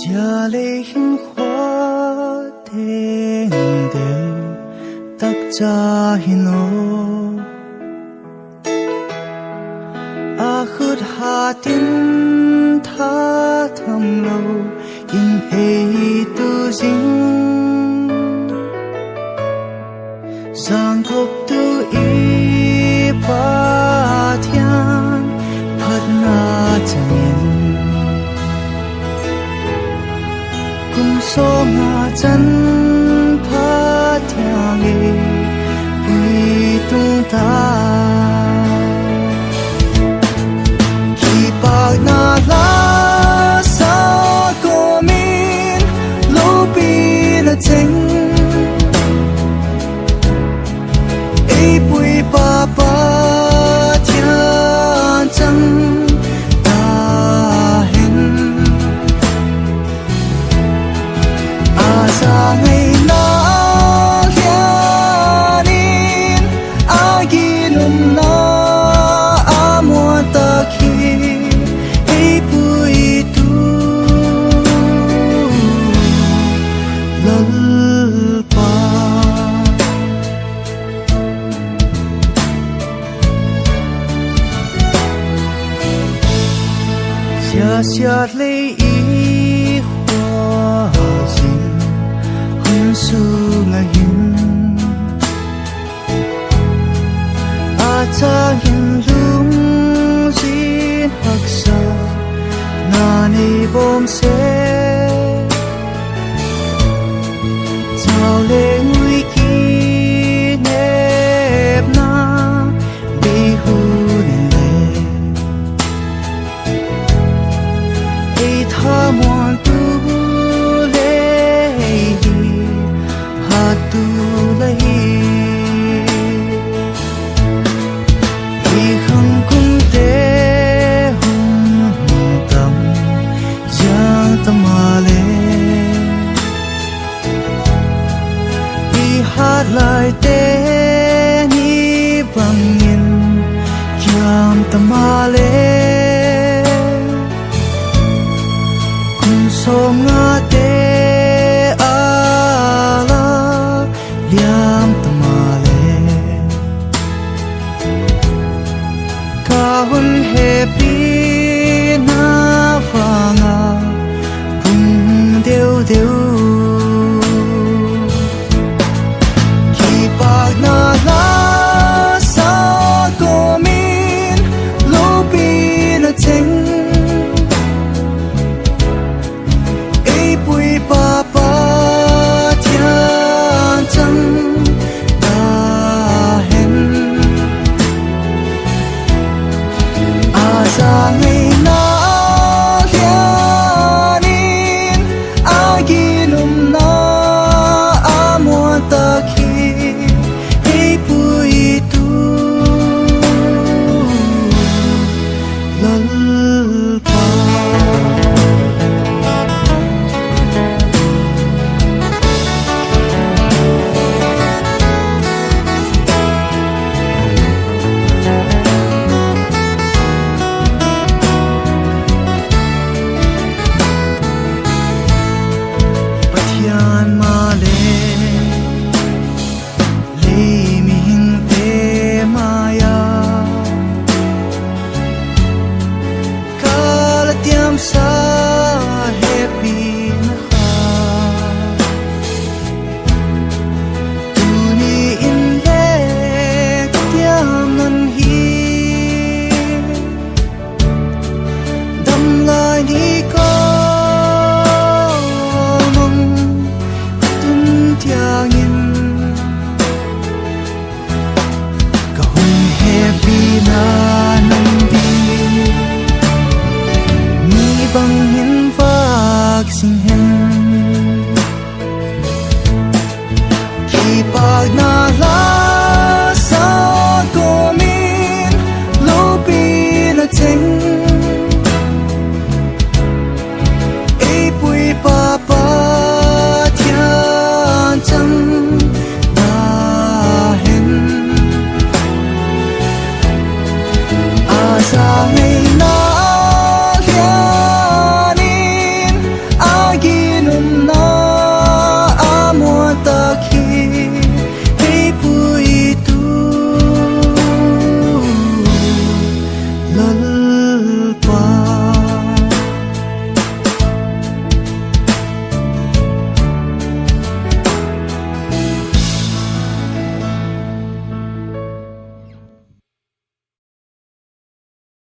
家里樱花田đều tắc cha hin ô a khut hà tin tha thầm lâu in ei tu ding giang cốc tu y pa thian phật na changen cùng số ngã chân phá theo nghề vì tung ta khi bạc na lá sao có min lâu bi là chính ấy bụi ba ba thiên chân ta hình sa ngày na hianin aginum na amua ta khi ei pui tu lalpa sia sia lei i hoa sin su ngahin a cha hin lung zin haksa na ni bom se chao le ngui ki nep na bi hu le ei tha mon tu tu lấy vì không cung tế hùng tâm giang tâm mà lên vì hát lại tế ni bằng nhìn giang tâm mà lên cùng sông ngã tế liam tamale kahun happy na fanga bung deu deu ki bag na la sa ko min lo bi na cheng ei pui pa pa ta